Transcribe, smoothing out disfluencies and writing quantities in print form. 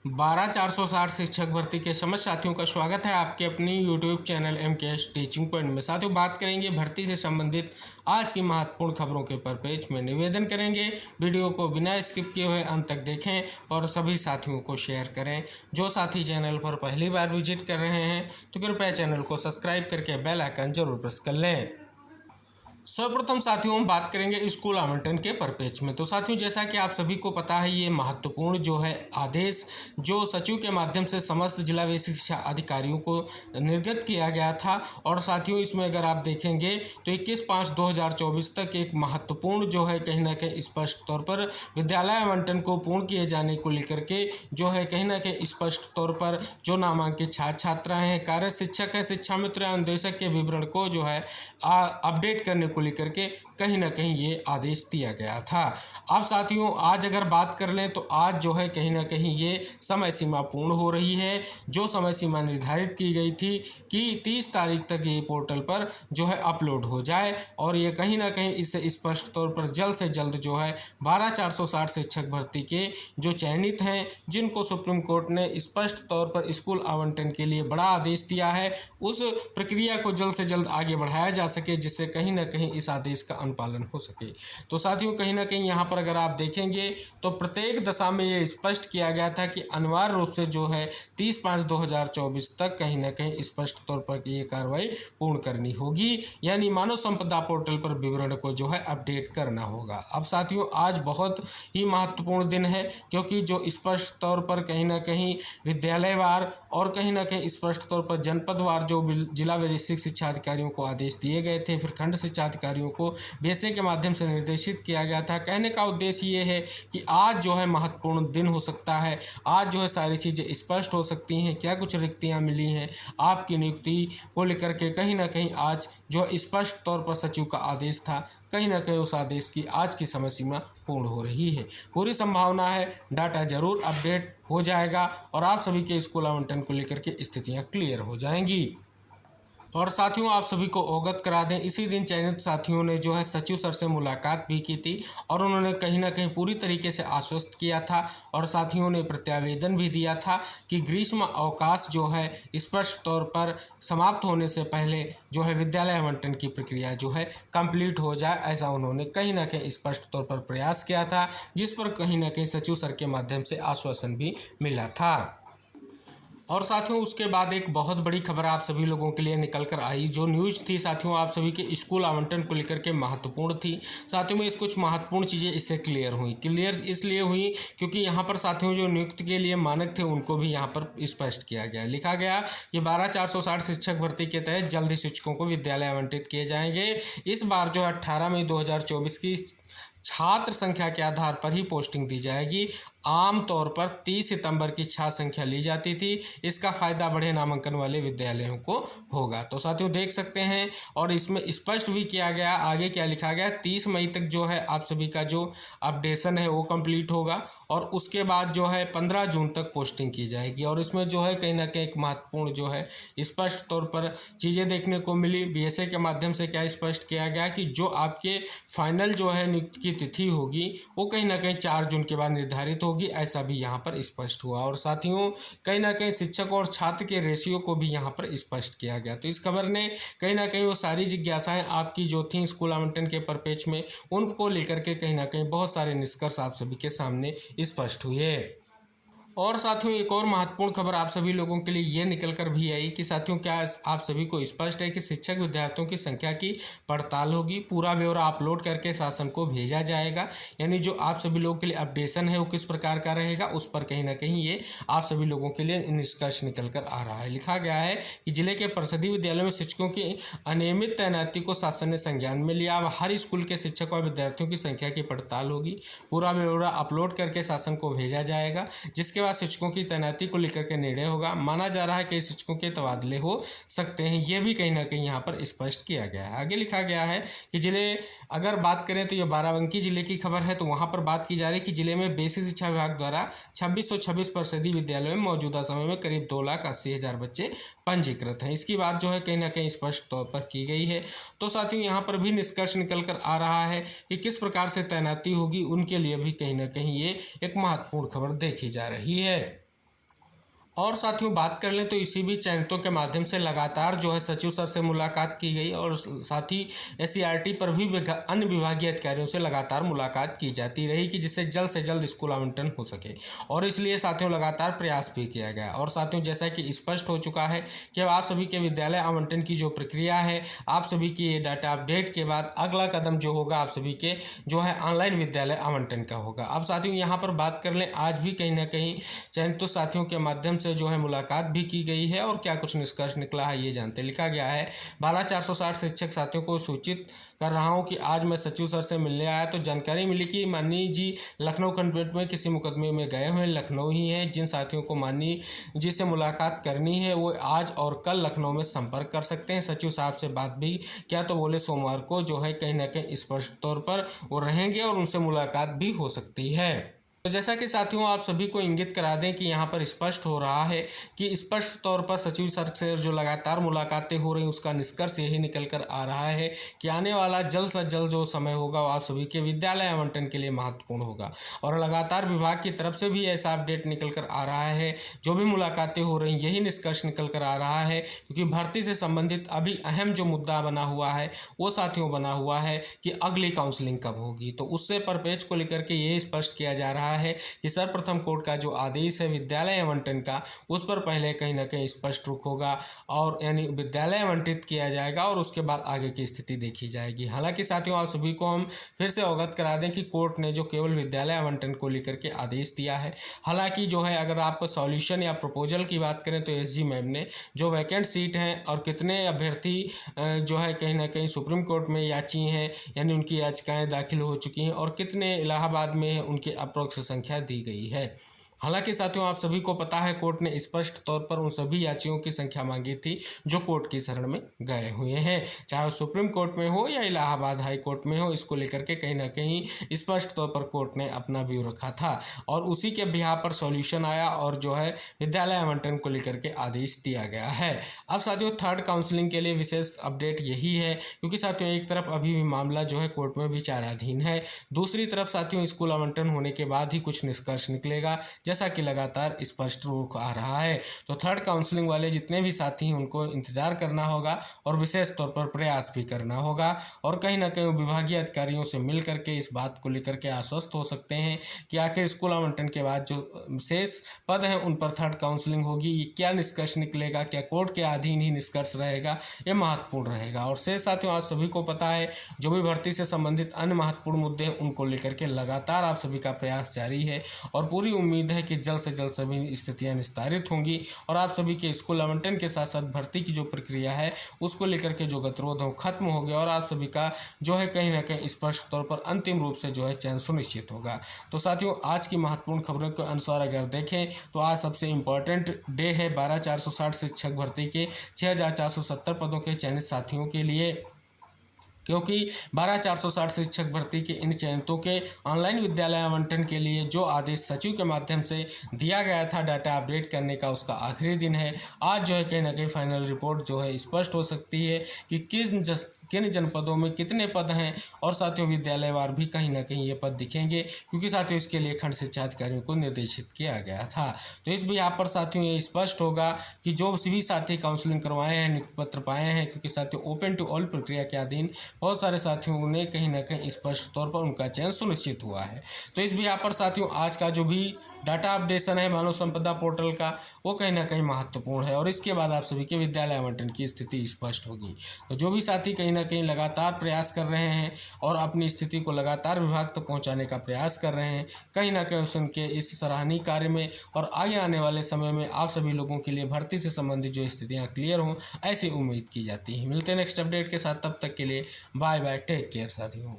12,460 शिक्षक भर्ती के समस्त साथियों का स्वागत है आपके अपनी YouTube channel MKS teaching point में। साथियों, बात करेंगे भर्ती से संबंधित आज की महत्वपूर्ण खबरों के पेज में। निवेदन करेंगे वीडियो को बिना स्किप किए हुए अंत तक देखें और सभी साथियों को शेयर करें। जो साथी चैनल पर पहली बार विजिट कर रहे हैं तो कृपया चैनल को सब्सक्राइब करके बेल आइकन जरूर प्रेस कर लें। सर्वप्रथम साथियों हम बात करेंगे स्कूल आवंटन के परपेच में। तो साथियों, जैसा कि आप सभी को पता है, ये महत्वपूर्ण जो है आदेश जो सचिव के माध्यम से समस्त जिला व शिक्षा अधिकारियों को निर्गत किया गया था। और साथियों, इसमें अगर आप देखेंगे तो 21/5/2024 तक एक महत्वपूर्ण जो है कहीं ना कहीं स्पष्ट तौर पर विद्यालय आवंटन को पूर्ण किए जाने को लेकर के जो है कहीं ना कहीं स्पष्ट तौर पर जो नामांकित छात्र छात्राएँ हैं, कार्य शिक्षक है, शिक्षा मित्र या अनुदेशक के विवरण को जो है अपडेट करने को लेकर के कहीं ना कहीं ये आदेश दिया गया था। अब साथियों, आज अगर बात कर लें तो आज जो है कहीं ना कहीं ये समय सीमा पूर्ण हो रही है। जो समय सीमा निर्धारित की गई थी कि 30 तारीख तक ये पोर्टल पर जो है अपलोड हो जाए, और ये कहीं ना कहीं इससे स्पष्ट तौर पर जल्द से जल्द जो है 12,460 शिक्षक भर्ती के जो चयनित हैं, जिनको सुप्रीम कोर्ट ने स्पष्ट तौर पर स्कूल आवंटन के लिए बड़ा आदेश दिया है, उस प्रक्रिया को जल्द से जल्द आगे बढ़ाया जा सके, जिससे कहीं ना कहीं इस आदेश का अनुपालन हो सके। तो साथियों, कहीं ना कहीं यहाँ पर अगर आप देखेंगे तो प्रत्येक दशा में ये स्पष्ट किया गया था कि अनिवार्य रूप से जो है 30/5/2024 तक कहीं ना कहीं स्पष्ट तौर पर ये कार्रवाई पूर्ण करनी होगी, यानी मानव संपदा पोर्टल पर विवरण को जो है अपडेट करना होगा। अब साथियों, आज बहुत ही महत्वपूर्ण दिन है, क्योंकि जो स्पष्ट तौर पर कहीं ना कहीं विद्यालयवार और कहीं ना कहीं स्पष्ट तौर पर जनपदवार जो जिला व शिक्षा अधिकारियों को आदेश दिए गए थे, फिर खंड शिक्षा अधिकारियों को बीएसए के माध्यम से निर्देशित किया गया था। कहने का उद्देश्य ये है कि आज जो है महत्वपूर्ण दिन हो सकता है, आज जो है सारी चीज़ें स्पष्ट हो सकती हैं, क्या कुछ रिक्तियां मिली हैं आपकी नियुक्ति को लेकर के। कहीं ना कहीं आज जो स्पष्ट तौर पर सचिव का आदेश था, कहीं ना कहीं उस आदेश की आज की समय सीमा पूर्ण हो रही है। पूरी संभावना है डाटा जरूर अपडेट हो जाएगा और आप सभी के स्कूल आवंटन को लेकर के स्थितियां क्लियर हो जाएंगी। और साथियों, आप सभी को अवगत करा दें, इसी दिन चयनित साथियों ने जो है सचिव सर से मुलाकात भी की थी और उन्होंने कहीं ना कहीं पूरी तरीके से आश्वस्त किया था और साथियों ने प्रत्यावेदन भी दिया था कि ग्रीष्म अवकाश जो है स्पष्ट तौर पर समाप्त होने से पहले जो है विद्यालय आवंटन की प्रक्रिया जो है कंप्लीट हो जाए, ऐसा उन्होंने कहीं ना कहीं स्पष्ट तौर पर प्रयास किया था, जिस पर कहीं ना कहीं सचिव सर के माध्यम से आश्वासन भी मिला था। और साथियों, उसके बाद एक बहुत बड़ी खबर आप सभी लोगों के लिए निकल कर आई। जो न्यूज़ थी साथियों आप सभी के स्कूल आवंटन को लेकर के महत्वपूर्ण थी। साथियों में कुछ महत्वपूर्ण चीज़ें इससे क्लियर इसलिए हुई क्योंकि यहाँ पर साथियों जो नियुक्ति के लिए मानक थे उनको भी यहाँ पर स्पष्ट किया गया, लिखा गया कि 12,460 शिक्षक भर्ती के तहत जल्द ही शिक्षकों को विद्यालय आवंटित किए जाएंगे। इस बार जो 18 मई 2024 की छात्र संख्या के आधार पर ही पोस्टिंग दी जाएगी। आमतौर पर 30 सितंबर की छात्र संख्या ली जाती थी। इसका फायदा बढ़े नामांकन वाले विद्यालयों को होगा। तो साथियों देख सकते हैं, और इसमें स्पष्ट भी किया गया, आगे क्या लिखा गया, 30 मई तक जो है आप सभी का जो अपडेशन है वो कंप्लीट होगा और उसके बाद जो है 15 जून तक पोस्टिंग की जाएगी। और इसमें जो है कहीं ना कहीं एक महत्वपूर्ण जो है स्पष्ट तौर पर चीज़ें देखने को मिली। बीएसए के माध्यम से क्या स्पष्ट किया गया कि जो आपके फाइनल जो है नियुक्ति की तिथि होगी वो कहीं ना कहीं 4 जून के बाद निर्धारित होगी, ऐसा भी यहाँ पर स्पष्ट हुआ। और साथियों कहीं ना कहीं शिक्षक और छात्र के रेशियो को भी यहाँ पर स्पष्ट किया गया। तो इस खबर ने कहीं ना कहीं वो सारी जिज्ञासाएं आपकी जो थी स्कूल आवंटन के परपेच में, उनको लेकर के कहीं ना कहीं बहुत सारे निष्कर्ष आप सभी के सामने स्पष्ट हुए। और साथियों एक और महत्वपूर्ण खबर आप सभी लोगों के लिए ये निकल कर भी आई कि साथियों क्या आप सभी को स्पष्ट है कि शिक्षक विद्यार्थियों की संख्या की पड़ताल होगी, पूरा ब्यौरा अपलोड करके शासन को भेजा जाएगा। यानी जो आप सभी लोगों के लिए अपडेशन है वो किस प्रकार का रहेगा, उस पर कहीं ना कहीं ये आप सभी लोगों के लिए निष्कर्ष निकल कर आ रहा है। लिखा गया है कि जिले के परिषदीय विद्यालयों में शिक्षकों की अनियमित तैनाती को शासन ने संज्ञान में लिया। अब हर स्कूल के शिक्षक और विद्यार्थियों की संख्या की पड़ताल होगी, पूरा ब्यौरा अपलोड करके शासन को भेजा जाएगा, जिसके बाद शिक्षकों की तैनाती को लेकर के निर्णय होगा। माना जा रहा है कि शिक्षकों के तबादले हो सकते हैं, यह भी कहीं ना कहीं यहाँ पर स्पष्ट किया गया है। आगे लिखा गया है कि जिले अगर बात करें तो ये बाराबंकी जिले की खबर है, तो वहाँ पर बात की जा रही है कि जिले में बेसिक शिक्षा विभाग द्वारा 2626 परिषदीय विद्यालयों में मौजूदा समय में करीब 2,80,000 बच्चे पंजीकृत हैं। इसकी बात जो है कहीं ना कहीं स्पष्ट तौर पर की गई है। तो साथियों यहाँ पर भी निष्कर्ष निकल कर आ रहा है कि किस प्रकार से तैनाती होगी, उनके लिए भी कहीं ना कहीं ये एक महत्वपूर्ण खबर देखी जा रही है। और साथियों बात कर लें तो इसी भी चैनलों के माध्यम से लगातार जो है सचिव सर से मुलाकात की गई और साथ ही एससीईआरटी पर भी अन्य विभागीय अधिकारियों से लगातार मुलाकात की जाती रही कि जिससे जल्द से जल्द स्कूल आवंटन हो सके, और इसलिए साथियों लगातार प्रयास भी किया गया। और साथियों जैसा कि स्पष्ट हो चुका है कि अब आप सभी के विद्यालय आवंटन की जो प्रक्रिया है, आप सभी की ये डाटा अपडेट के बाद अगला कदम जो होगा आप सभी के जो है ऑनलाइन विद्यालय आवंटन का होगा। अब साथियों यहाँ पर बात कर लें, आज भी कहीं ना कहीं चयनित साथियों के माध्यम से जो है मुलाकात भी की गई है और क्या कुछ निष्कर्ष निकला है ये जानते। लिखा गया है 12,460 शिक्षक साथियों को सूचित कर रहा हूं कि आज मैं सचिव सर से मिलने आया तो जानकारी मिली कि माननीय जी लखनऊ कंटेंट में किसी मुकदमे में गए हुए लखनऊ ही हैं। जिन साथियों को माननीय जी से मुलाकात करनी है वो आज और कल लखनऊ में संपर्क कर सकते हैं। सचिव साहब से बात भी क्या तो बोले सोमवार को जो है कहीं ना कहीं स्पष्ट तौर पर वो रहेंगे और उनसे मुलाकात भी हो सकती है। तो जैसा कि साथियों आप सभी को इंगित करा दें कि यहाँ पर स्पष्ट हो रहा है कि स्पष्ट तौर पर सचिव सर से जो लगातार मुलाकातें हो रही उसका निष्कर्ष यही निकल कर आ रहा है कि आने वाला जल्द से जल्द जो समय होगा वो आप सभी के विद्यालय आवंटन के लिए महत्वपूर्ण होगा। और लगातार विभाग की तरफ से भी ऐसा अपडेट निकल कर आ रहा है, जो भी मुलाकातें हो रही यही निष्कर्ष निकल कर आ रहा है, क्योंकि भर्ती से संबंधित अभी अहम जो मुद्दा बना हुआ है वो साथियों बना हुआ है कि अगली काउंसलिंग कब होगी। तो उससे परपेच को लेकर के ये स्पष्ट किया जा रहा है कि सर्वप्रथम कोर्ट का जो आदेश है विद्यालय आवंटन का उस पर पहले कहीं ना कहीं स्पष्ट रुख होगा और यानी विद्यालय आवंटित किया जाएगा और उसके बाद आगे की स्थिति देखी जाएगी। हालांकि साथियों आप सभी को हम फिर से अवगत करा दें कि कोर्ट ने जो केवल विद्यालय आवंटन को लेकर के आदेश दिया है। हालांकि जो है अगर आप सॉल्यूशन या प्रपोजल की बात करें तो एसजी मैम ने जो वैकेंट सीट हैं और कितने अभ्यर्थी जो है कहीं ना कहीं सुप्रीम कोर्ट में याची हैं यानी उनकी याचिकाएं दाखिल हो चुकी हैं और कितने इलाहाबाद में उनकी अप्रोक्स संख्या दी गई है। हालांकि साथियों आप सभी को पता है कोर्ट ने स्पष्ट तौर पर उन सभी याचियों की संख्या मांगी थी जो कोर्ट की शरण में गए हुए हैं, चाहे सुप्रीम कोर्ट में हो या इलाहाबाद हाई कोर्ट में हो। इसको लेकर के कहीं ना कहीं स्पष्ट तौर पर कोर्ट ने अपना व्यू रखा था और उसी के बिहार पर सॉल्यूशन आया और जो है विद्यालय आवंटन को लेकर के आदेश दिया गया है। अब साथियों थर्ड काउंसलिंग के लिए विशेष अपडेट यही है, क्योंकि साथियों एक तरफ अभी भी मामला जो है कोर्ट में विचाराधीन है, दूसरी तरफ साथियों स्कूल आवंटन होने के बाद ही कुछ निष्कर्ष निकलेगा जैसा कि लगातार स्पष्ट रुख आ रहा है। तो थर्ड काउंसलिंग वाले जितने भी साथी हैं उनको इंतजार करना होगा और विशेष तौर पर प्रयास भी करना होगा और कहीं ना कहीं विभागीय अधिकारियों से मिल करके इस बात को लेकर के आश्वस्त हो सकते हैं कि आखिर स्कूल आवंटन के बाद जो शेष पद हैं उन पर थर्ड काउंसलिंग होगी। ये क्या निष्कर्ष निकलेगा, क्या कोर्ट के अधीन ही निष्कर्ष रहेगा, ये महत्वपूर्ण रहेगा। और शेष साथियों आप सभी को पता है जो भी भर्ती से संबंधित अन्य महत्वपूर्ण मुद्दे हैं उनको लेकर के लगातार आप सभी का प्रयास जारी है और पूरी उम्मीद है कि जल्द से जल्द सभी स्थितियां निस्तारित होंगी और आप सभी के स्कूल आवंटन के साथ साथ भर्ती की जो प्रक्रिया है उसको लेकर के जो गतिरोध हो खत्म हो गया और आप सभी का जो है कहीं ना कहीं स्पष्ट तौर पर अंतिम रूप से जो है चयन सुनिश्चित होगा। तो साथियों आज की महत्वपूर्ण खबरों के अनुसार अगर देखें तो आज सबसे इम्पोर्टेंट डे है 12,460 शिक्षक भर्ती के 6,470 पदों के चयनित साथियों के लिए, क्योंकि 12,460 शिक्षक भर्ती के इन चयनितों के ऑनलाइन विद्यालय आवंटन के लिए जो आदेश सचिव के माध्यम से दिया गया था डाटा अपडेट करने का उसका आखिरी दिन है। आज जो है कहीं ना कहीं फाइनल रिपोर्ट जो है स्पष्ट हो सकती है कि किन जनपदों में कितने पद हैं और साथियों विद्यालयवार भी कहीं ना कहीं ये पद दिखेंगे, क्योंकि साथियों इसके लिए खंड शिक्षा अधिकारियों को निर्देशित किया गया था। तो इस भी यहाँ पर साथियों ये स्पष्ट होगा कि जो भी साथी काउंसलिंग करवाए हैं नियुक्ति पत्र पाए हैं, क्योंकि साथियों ओपन टू ऑल प्रक्रिया के अधीन बहुत सारे साथियों ने कहीं ना कहीं स्पष्ट तौर पर उनका चयन सुनिश्चित हुआ है। तो इस भी यहाँ पर साथियों आज का जो भी डाटा अपडेशन है मानव संपदा पोर्टल का वो कहीं ना कहीं महत्वपूर्ण है और इसके बाद आप सभी के विद्यालय आवंटन की स्थिति स्पष्ट होगी। तो जो भी साथी कहीं ना कहीं लगातार प्रयास कर रहे हैं और अपनी स्थिति को लगातार विभाग तक पहुंचाने का प्रयास कर रहे हैं, कहीं ना कहीं उनके इस सराहनीय कार्य में और आगे आने वाले समय में आप सभी लोगों के लिए भर्ती से संबंधित जो स्थितियाँ क्लियर हों ऐसी उम्मीद की जाती है। मिलते हैं नेक्स्ट अपडेट के साथ, तब तक के लिए बाय बाय, टेक केयर साथियों।